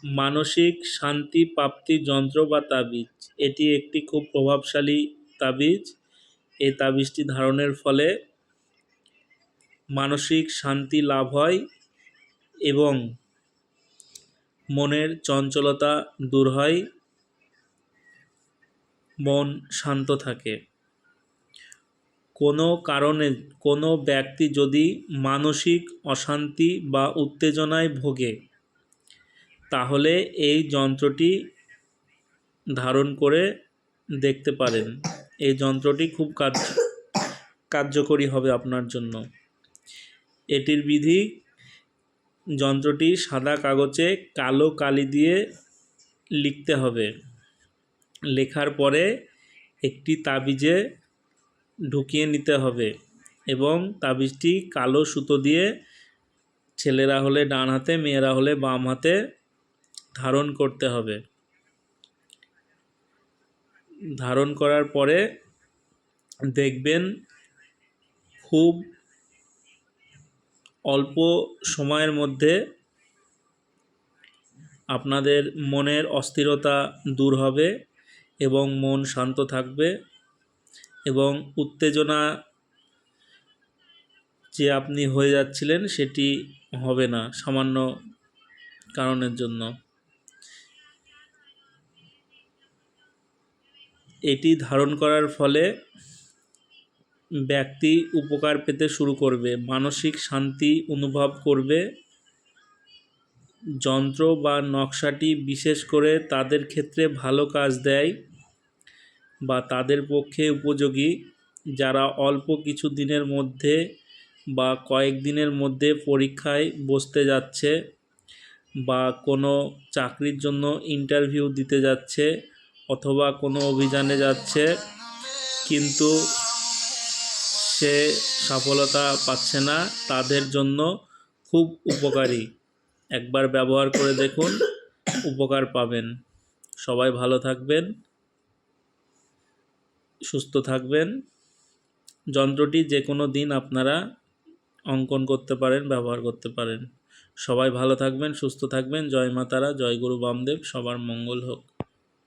মানসিক শান্তি প্রাপ্তি যন্ত্র বা তাবিজ। এটি একটি খুব প্রভাবশালী তাবিজ। এই তাবিজটি ধারণের ফলে মানসিক শান্তি লাভ হয় এবং মনের চঞ্চলতা দূর হয়, মন শান্ত থাকে। কোনো কারণে কোনো ব্যক্তি যদি মানসিক অশান্তি বা উত্তেজনায় ভোগে, তাহলে এই যন্ত্রটি ধারণ করে দেখতে পারেন। এই যন্ত্রটি খুব কার্যকরী হবে আপনার জন্য। এটির বিধি: যন্ত্রটি সাদা কাগজে কালো কালি দিয়ে লিখতে হবে। লেখার পরে একটি তাবিজে ঢুকিয়ে নিতে হবে এবং তাবিজটি কালো সুতো দিয়ে, ছেলেরা হলে ডান হাতে, মেয়েরা হলে বাম হাতে ধারণ করতে হবে। ধারণ করার পরে দেখবেন খুব অল্প সময়ের মধ্যে আপনাদের মনের অস্থিরতা দূর হবে এবং মন শান্ত থাকবে এবং উত্তেজনা যে আপনি হয়ে যাচ্ছিলেন সেটি হবে না সামান্য কারণের জন্য। এটি ধারণ করার ফলে ব্যক্তি উপকার পেতে শুরু করবে, মানসিক শান্তি অনুভব করবে। যন্ত্র বা নকশাটি বিশেষ করে তাদের ক্ষেত্রে ভালো কাজ দেয় বা তাদের পক্ষে উপযোগী যারা অল্প কিছু দিনের মধ্যে বা কয়েকদিনের মধ্যে পরীক্ষায় বসতে যাচ্ছে বা কোনো চাকরির জন্য ইন্টারভিউ দিতে যাচ্ছে অথবা কোনো অভিযানে যাচ্ছে কিন্তু সে সফলতা পাচ্ছে না, তাদের জন্য খুব উপকারী। একবার ব্যবহার করে দেখুন, উপকার পাবেন। সবাই ভালো থাকবেন, সুস্থ থাকবেন। যন্ত্রটি যে কোনো দিন আপনারা অঙ্কন করতে পারেন, ব্যবহার করতে পারেন। সবাই ভালো থাকবেন, সুস্থ থাকবেন। জয় মা তারা, জয় গুরু বামদেব। সবার মঙ্গল হোক।